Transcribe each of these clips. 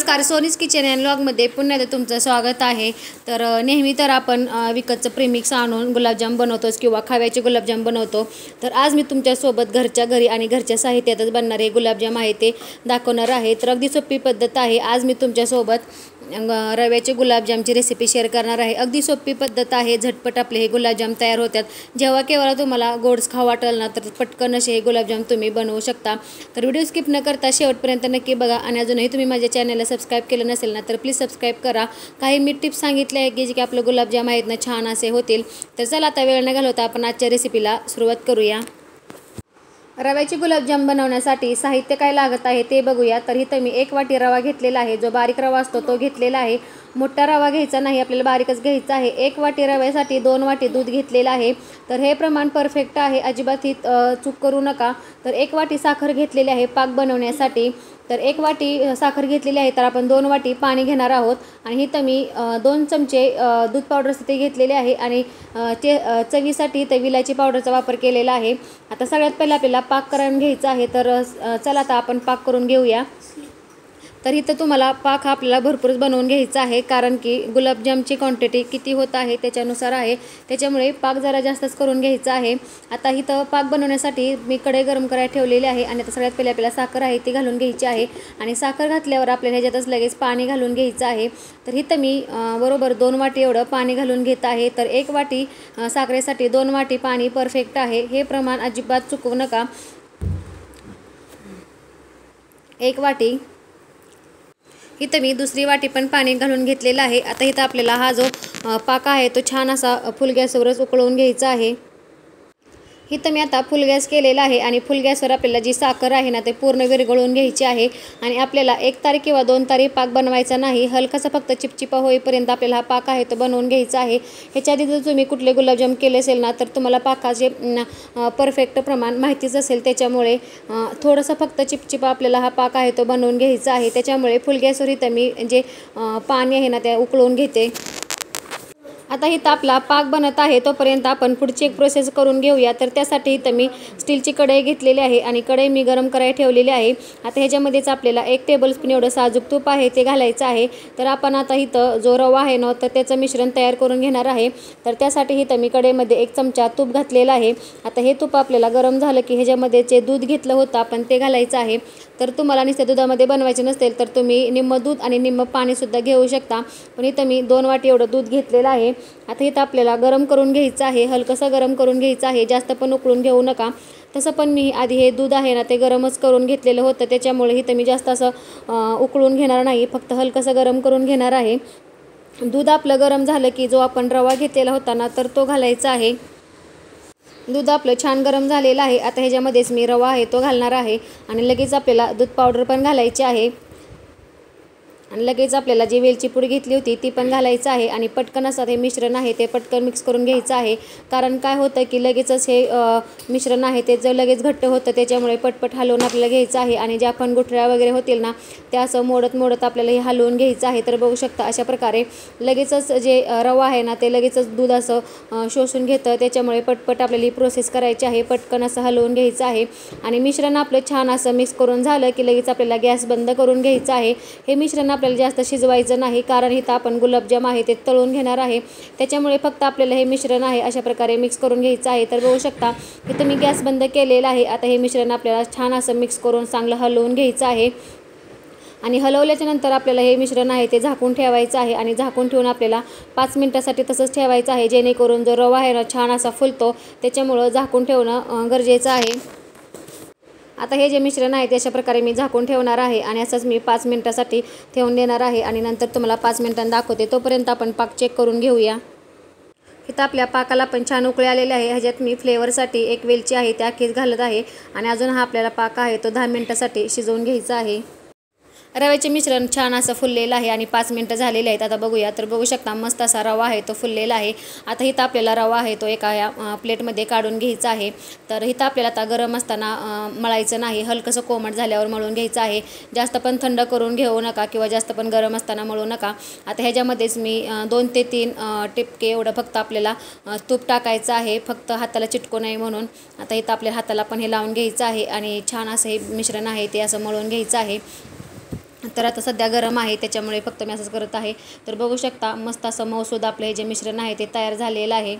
नमस्कार, सोनीज kitchen and व्लॉगमध्ये पुन्हा एकदा तुमचं स्वागत आहे। तर नेहमी तर आपण विकतचं प्रीमिक्स आणून गुलाबजाम बनवतोच किंवा खव्याचे गुलाबजाम बनवतो। तर आज मी तुमच्यासोबत घरच्या घरी आणि घरच्या साहित्यातच बनणारे गुलाबजाम आहे ते दाखवणार आहे। तर अगदी सोपी पद्धत आहे। आज मी तुमच्यासोबत रव्याचे गुलाबजामची रेसिपी शेअर करणार आहे। अगदी सोपी पद्धत आहे, झटपट आपले हे गुलाबजाम तयार होतात। जेव्हा केव्हा तुम्हाला गोड्स खाऊ वाटेल ना तर पटकन असे हे गुलाबजाम तुम्ही बनवू शकता। तर व्हिडिओ स्किप न करता शेवटपर्यंत नक्की बघा आणि अजूनही तुम्ही माझ्या चॅनलला सबस्क्राइब केलं नसेल ना तर प्लीज सबस्क्राइब करा। काही मी टिप्स सांगितले आहे की जे की आपले गुलाबजाम आहेत ना छान असे होतील। तर चला आता वेळ न घालवता आपण आजच्या रेसिपीला सुरुवात करूया। रव्याचे गुलाबजाम बनवण्यासाठी साहित्य काय लागत आहे ते बघूया। तर इथे मी 1 वाटी रवा घेतलेला आहे, जो बारीक रवा असतो तो घेतलेला आहे। मोठा रवा घ्यायचा नाही, आपल्याला बारीकच घ्यायचा आहे। 1 वाटी रव्यासाठी 2 वाटी दूध घेतलेला आहे। तर हे प्रमाण परफेक्ट आहे, अजिबात ही चूक करू नका। तर 1 वाटी साखर घेतलेली आहे पाक बनवण्यासाठी। तर 1 वाटी साखर घेतलेली आहे, तर आपण 2 वाटी पाणी घेणार आहोत। आणि इथं मी 2 चमचे दूध पावडर ते घेतलेले आहे आणि ते चवीसाठी इथं विलायची पावडरचा वापर केलेला आहे। आता सगळ्यात पहिला आपल्याला पाक करून घ्यायचा आहे। तर चला आता आपण पाक करून घेऊया। तर इथं तुम्हाला पाक हा आपल्याला भरपूरच बनवून घ्यायचा आहे, कारण की गुलाबजामची क्वांटिटी किती होत आहे त्याच्यानुसार आहे, त्याच्यामुळे पाक जरा जास्तच करून घ्यायचा आहे। आता इथं पाक बनवण्यासाठी मी कढई गरम करायला ठेवलेली आहे आणि आता सगळ्यात पहिले आपल्याला साखर आहे ती घालून घ्यायची आहे आणि साखर घातल्यावर आपल्याला ह्याच्यातच लगेच पाणी घालून घ्यायचं आहे। तर इथं मी बरोबर 2 वाटी एवढं पाणी घालून घेत आहे। तर 1 वाटी साखरेसाठी 2 वाटी पाणी परफेक्ट आहे, हे प्रमाण अजिबात चुकवू नका। 1 वाटी इथं मी दुसरी वाटी पण पाणी घालून घेतलेलं आहे। आता इथं आपल्याला हा जो पाक आहे तो छान असा फुल गॅसवरच उकळवून घ्यायचा आहे। इथं मी आता फुल गॅस केलेला आहे आणि फुल गॅसवर आपल्याला जी साखर आहे ना ते पूर्ण विरघळून घ्यायची आहे। आणि आपल्याला 1 तारी किंवा 2 तारी पाक बनवायचा नाही, हलकासा फक्त चिपचिपा होईपर्यंत आपल्याला हा पाक आहे तो बनवून घ्यायचा आहे। ह्याच्या आधी जर तुम्ही कुठले गुलाबजाम केले असेल ना तर तुम्हाला पाकाचे परफेक्ट प्रमाण माहितीच असेल, त्याच्यामुळे थोडंसं फक्त चिपचिपा आपल्याला हा पाक आहे तो बनवून घ्यायचा आहे। त्याच्यामुळे फुल गॅसवर इथं मी जे पाणी आहे ना ते उकळवून घेते। आता इथं आपला पाक बनत आहे तोपर्यंत आपण पुढची एक प्रोसेस करून घेऊया। तर त्यासाठी इथं मी स्टीलची कढई घेतलेली आहे आणि कढई मी गरम करायला ठेवलेली आहे। आता ह्याच्यामध्येच आपल्याला 1 टेबलस्पून एवढं साजूक तूप आहे ते घालायचं आहे। तर आपण आता इथं जो रवा आहे ना तर त्याचं मिश्रण तयार करून घेणार आहे। तर त्यासाठी इथं मी कढईमध्ये 1 चमचा तूप घातलेला आहे। आता हे तूप आपल्याला गरम झालं की ह्याच्यामध्ये जे दूध घेतलं होतं आपण ते घालायचं आहे। तर तुम्हाला नुसत्या दुधामध्ये बनवायचे नसेल तर तुम्ही निम्म दूध आणि निम्म पाणीसुद्धा घेऊ शकता, पण इथं मी 2 वाटी एवढं दूध घेतलेलं आहे। आता इथं आपल्याला गरम करून घ्यायचं आहे, हलकंसं गरम करून घ्यायचं आहे, जास्त पण उकळून घेऊ नका। तसं पण मी आधी हे दूध आहे ना ते गरमच करून घेतलेलं होतं, त्याच्यामुळे इथं मी जास्त असं उकळून घेणार नाही, फक्त हलकंसं गरम करून घेणार आहे। दूध आपलं गरम झालं की जो आपण रवा घेतलेला होता ना तर तो घालायचा आहे। दूध आपलं छान गरम झालेलं आहे। आता ह्याच्यामध्येच मी रवा आहे तो घालणार आहे आणि लगेच आपल्याला दूध पावडर पण घालायची आहे आणि लगेच आपल्याला जी वेलची पूड घेतली होती ती पण घालायचं आहे आणि पटकन असं हे मिश्रण आहे ते पटकन मिक्स करून घ्यायचं आहे। कारण काय होतं की लगेचच हे मिश्रण आहे ते जर लगेच घट्ट होतं, त्याच्यामुळे पटपट हलवून आपल्याला घ्यायचं आहे आणि ज्या पण गुठळ्या वगैरे होतील ना त्या असं मोडत आपल्याला हे हलवून घ्यायचं आहे। तर बघू शकता अशा प्रकारे लगेचच जे रवा आहे ना ते लगेचच दूध असं शोषून घेतं, त्याच्यामुळे पटपट आपल्याला ही प्रोसेस करायची आहे, पटकन असं हलवून घ्यायचं आहे। आणि मिश्रण आपलं छान असं मिक्स करून झालं की लगेच आपल्याला गॅस बंद करून घ्यायचं आहे। हे मिश्रण आपल्याला जास्त शिजवायचं नाही, कारण इथं आपण गुलाबजाम आहे ते तळून घेणार आहे, त्याच्यामुळे फक्त आपल्याला हे मिश्रण आहे अशा प्रकारे मिक्स करून घ्यायचं आहे। तर बघू शकता इथं मी गॅस बंद केलेला आहे। आता हे मिश्रण आपल्याला छान असं मिक्स करून चांगलं हलवून घ्यायचं आहे आणि हलवल्याच्या नंतर आपल्याला हे मिश्रण आहे ते झाकून ठेवायचं आहे आणि झाकून ठेवून आपल्याला 5 मिनिटासाठी तसंच ठेवायचं आहे, जेणेकरून जो रवा आहे ना छान असा फुलतो, त्याच्यामुळं झाकून ठेवणं गरजेचं आहे। आता हे जे मिश्रण आहे ते अशा प्रकारे मी झाकून ठेवणार आहे आणि असंच मी 5 मिनिटासाठी ठेवून देणार आहे आणि नंतर तुम्हाला 5 मिनिटांनी दाखवते। तोपर्यंत आपण पाक चेक करून घेऊया। इथं आपल्या पाकाला पण छान उकळी आलेले आहे। ह्याच्यात मी फ्लेवरसाठी 1 वेलची आहे त्या अखेर घालत आहे आणि अजून हा आपल्याला पाक आहे तो 10 मिनिटासाठी शिजवून घ्यायचा आहे। रव्याचे मिश्रण छान असं फुललेलं आहे आणि 5 मिनिटं झालेले आहेत। आता बघूया, तर बघू शकता मस्त असा रवा आहे तो फुललेला आहे। आता इथं आपल्याला रवा आहे तो एका या प्लेटमध्ये काढून घ्यायचा आहे। तर इथं आपल्याला आता गरम असताना मळायचं नाही, हलकंसं कोमट झाल्यावर मळून घ्यायचं आहे, जास्त पण थंड करून घेऊ नका किंवा जास्त पण गरम असताना मळू नका। आता ह्याच्यामध्येच मी 2 ते 3 टिपके एवढं फक्त आपल्याला तूप टाकायचं आहे, फक्त हाताला चिटकू नये म्हणून। आता इथं आपल्या हाताला पण हे लावून घ्यायचं आहे आणि छान असं हे मिश्रण आहे ते असं मळून घ्यायचं आहे। तर आता सध्या गरम आहे त्याच्यामुळे फक्त मी असंच करत आहे. तर बघू शकता मस्त असं मऊसूद आपलं हे जे मिश्रण आहे ते तयार झालेलं आहे.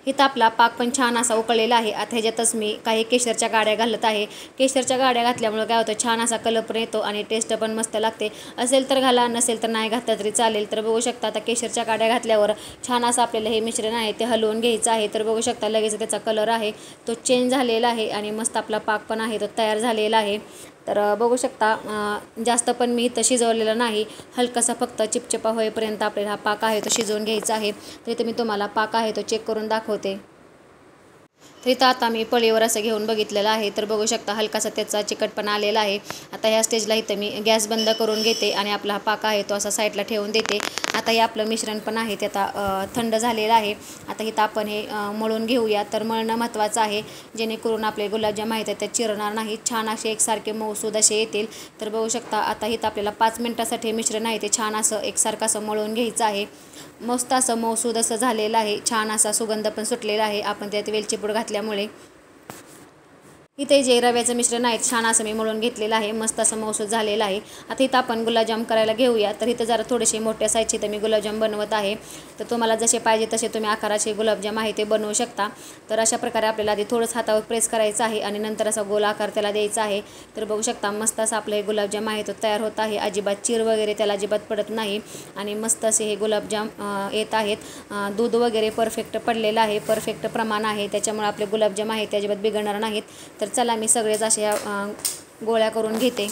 इथं आपला पाक पण छान असा उकळलेला आहे. आता ह्याच्यातच मी काही केशरच्या गाड्या घालत आहे. केशरच्या गाड्या घातल्यामुळे काय होतं, छान असा कलर पण येतो आणि टेस्ट पण मस्त लागते. असेल तर घाला, नसेल तर नाही घातलं तरी चालेल. तर बघू शकता आता केशरच्या गाड्या घातल्यावर छान असं आपल्याला हे मिश्रण आहे ते हलवून घ्यायचं आहे. तर बघू शकता लगेच त्याचा कलर आहे तो चेंज झालेला आहे आणि मस्त आपला पाक पण आहे तो तयार झालेला आहे. तर बघू शकता जास्त पण मी इथं शिजवलेलं नाही, हलकासा फक्त चिपचिपा होईपर्यंत आपल्याला हा पाक आहे तो शिजवून घ्यायचा आहे. तर इथं मी तुम्हाला पाक आहे तो चेक करून दाखवते. तर इथं आता मी पळीवर असं घेऊन बघितलेलं आहे. तर बघू शकता हलकासा त्याचा चिकटपणा आलेला आहे. आता ह्या स्टेजला इथं मी गॅस बंद करून घेते आणि आपला हा पाक आहे तो असा साईडला ठेवून देते. आता हे आपलं मिश्रण पण आहे ते आता थंड झालेलं आहे. आता इथं आपण हे मळून घेऊया. तर मळणं महत्त्वाचं आहे, जेणेकरून आपले गुलाबजाम आहेत ते चिरणार नाही, छान असे एकसारखे मऊसूद असे येतील. तर बघू शकता आता इथं आपल्याला 5 मिनिटासाठी हे मिश्रण आहे ते छान असं एकसारखं असं मळून घ्यायचं आहे. मस्त असं मऊसूद असं झालेलं आहे, छान असा सुगंध पण सुटलेला आहे आपण त्यात वेलची पूड घातल्यामुळे. इथे जे रव्याचं मिश्रण आहे छान असं मी मळून घेतलेलं आहे, मस्त असं मऊसूद झालेलं आहे. आता इथं आपण गुलाबजाम करायला घेऊया. तर इथं जरा थोडेसे मोठ्या साईजचे तर मी गुलाबजाम बनवत आहे. तर तुम्हाला जसे पाहिजे तसे तुम्ही आकाराचे गुलाबजाम आहे ते बनवू शकता. तर अशा प्रकारे आपल्याला आधी थोडंच हातावर प्रेस करायचं आहे आणि नंतर असा गोल आकार त्याला द्यायचा आहे. तर बघू शकता मस्त असं आपलं हे गुलाबजाम आहे तो तयार होत आहे. अजिबात चीर वगैरे त्याला अजिबात पडत नाही आणि मस्त असे हे गुलाबजाम येत आहेत. दूध वगैरे परफेक्ट पडलेलं आहे, परफेक्ट प्रमाण आहे, त्याच्यामुळे आपले गुलाबजाम आहे ते अजिबात बिघडणार नाहीत. तर चला मी सगळेच असे गोळ्या करून घेते.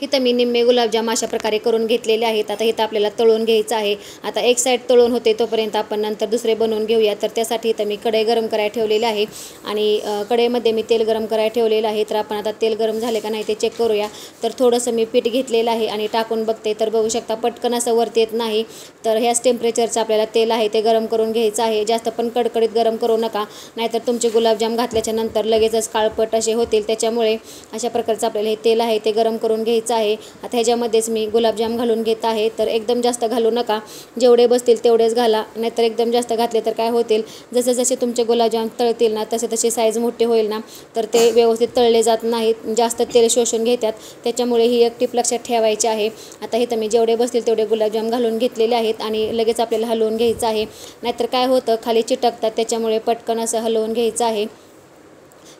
इथं मी निम्मे गुलाबजाम अशा प्रकारे करून घेतलेले आहेत. आता इथं आपल्याला तळून घ्यायचं आहे. आता एक साईड तळून होते तोपर्यंत आपण नंतर दुसरे बनवून घेऊया. तर त्यासाठी इथं मी कढई गरम करायला ठेवलेली आहे आणि कढईमध्ये मी तेल गरम करायला ठेवलेलं आहे. तर आपण आता तेल गरम झाले का नाही ते चेक करूया. तर थोडंसं मी पीठ घेतलेलं आहे आणि टाकून बघते. तर बघू शकता पटकन असं वरती येत नाही. तर ह्याच टेम्परेचरचं आपल्याला तेल आहे ते गरम करून घ्यायचं आहे. जास्त पण कडकडीत गरम करू नका, नाहीतर तुमचे गुलाबजाम घातल्याच्या नंतर लगेचच काळपट असे होतील. त्याच्यामुळे अशा प्रकारचं आपल्याला हे तेल आहे ते गरम करून घ्यायचं आहे. आता ह्याच्यामध्येच मी गुलाबजाम घालून घेत आहे. तर एकदम जास्त घालू नका, जेवढे बसतील तेवढेच घाला, नाहीतर एकदम जास्त घातले तर काय होतील, जसे जसे तुमचे गुलाबजाम तळतील ना तसे तसे साईज मोठे होईल ना तर ते व्यवस्थित तळले जात नाहीत, जास्त तेल शोषून घेतात. त्याच्यामुळे ही एक टिप लक्षात ठेवायची आहे. आता इथं मी जेवढे बसतील तेवढे गुलाबजाम घालून घेतलेले आहेत आणि लगेच आपल्याला हलवून घ्यायचं आहे, नाहीतर काय होतं खाली चिटकतात. त्याच्यामुळे पटकन असं हलवून घ्यायचं आहे.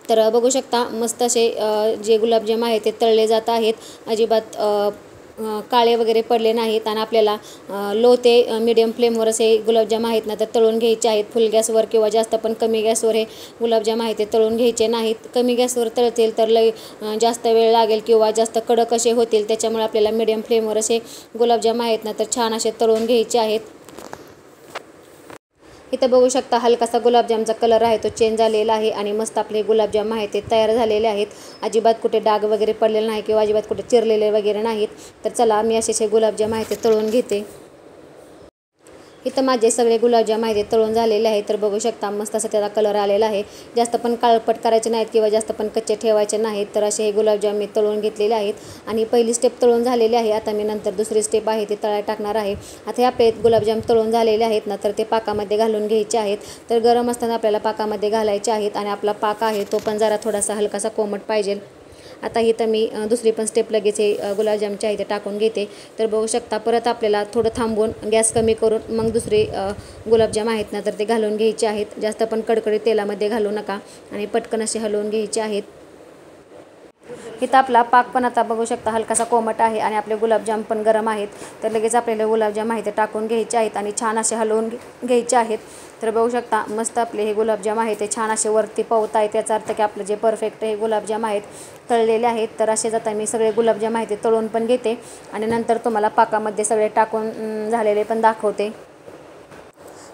तर बघू शकता मस्त असे जे गुलाबजाम आहे ते तळले जात आहेत, अजिबात काळे वगैरे पडले नाहीत. आणि आपल्याला लो ते मीडियम फ्लेमवर असे गुलाबजाम आहेत ना तर तळून घ्यायचे आहेत. फुल गॅसवर किंवा जास्त पण कमी गॅसवर हे गुलाबजाम आहे ते तळून घ्यायचे नाहीत. कमी गॅसवर तळतील तर लई जास्त वेळ लागेल किंवा जास्त कडक असे होतील. त्याच्यामुळे आपल्याला मीडियम फ्लेमवर असे गुलाबजाम आहेत ना तर छान असे तळून घ्यायचे आहेत. इथं बघू शकता हलकासा गुलाबजामचा कलर आहे तो चेंज झालेला आहे आणि मस्त आपले गुलाबजाम आहे ते तयार झालेले आहेत. अजिबात कुठे डाग वगैरे पडलेले नाही किंवा अजिबात कुठे चिरलेले वगैरे नाहीत. तर चला मी असे गुलाबजाम आहे ते तळून घेते. इथं माझे सगळे गुलाबजाम आहे ते तळून झालेले आहे. तर बघू शकता मस्त असा त्याचा कलर आलेला आहे. जास्त पण काळपट करायचे नाहीत किंवा जास्त पण कच्चे ठेवायचे नाहीत. तर असे हे गुलाबजाम मी तळून घेतलेले आहेत आणि पहिली स्टेप तळून झालेली आहे. आता मी नंतर दुसरी स्टेप आहे ते तळायला टाकणार आहे. आता हे आपले गुलाबजाम तळून झालेले आहेत ना तर ते पाकामध्ये घालून घ्यायचे आहेत. तर गरम असताना आपल्याला पाकामध्ये घालायचे आहेत आणि आपला पाक आहे तो पण जरा थोडासा हलकासा कोमट पाहिजे. आता इथं मी दुसरी पण स्टेप लगेच हे गुलाबजामचे आहे ते टाकून घेते. तर बघू शकता परत आपल्याला थोडं थांबून गॅस कमी करून मग दुसरे गुलाबजाम आहेत ना तर ते घालून घ्यायचे आहेत. जास्त पण कडकडीत तेलामध्ये घालू नका आणि पटकन असे हलवून घ्यायचे आहेत. इथं आपला पाक पण आता बघू शकता हलकासा कोमट आहे आणि आपले गुलाबजाम पण गरम आहेत. तर लगेच आपल्याला गुलाबजाम आहे ते टाकून घ्यायचे आहेत आणि छान असे हलवून घ्यायचे आहेत. तर बघू शकता मस्त आपले हे गुलाबजाम आहे ते छान असे वरती पावत आहेत. त्याचा अर्थ की आपलं जे परफेक्ट हे गुलाबजाम आहेत तळलेले आहेत. तर असे जाता मी सगळे गुलाबजाम आहे ते तळून पण घेते आणि नंतर तुम्हाला पाकामध्ये सगळे टाकून झालेले पण दाखवते.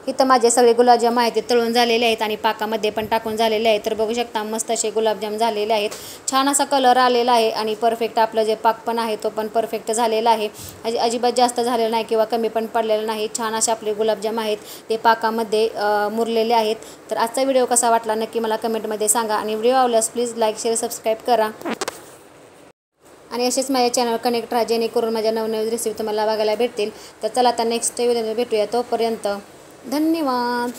इथं माझे सगळे गुलाबजाम आहेत ते तळून झालेले आहेत आणि पाकामध्ये पण टाकून झालेले आहेत. तर बघू शकता मस्त असे गुलाबजाम झालेले आहेत. छान असा कलर आलेला आहे आणि परफेक्ट आपलं जे पाक पण आहे तो पण परफेक्ट झालेला आहे. अजिबात जास्त झालेलं नाही किंवा कमी पण पडलेलं नाही. छान असे आपले गुलाबजाम आहेत ते पाकामध्ये मुरलेले आहेत. तर आजचा व्हिडिओ कसा वाटला नक्की मला कमेंटमध्ये सांगा आणि व्हिडिओ आवडल्यास प्लीज लाईक शेअर सबस्क्राईब करा आणि असेच माझ्या चॅनल कनेक्ट राहा, जेणेकरून माझ्या नवनवीन रेसिपी तुम्हाला बघायला भेटतील. तर चला आता नेक्स्ट व्हिडिओ भेटूया. तोपर्यंत धन्यवाद.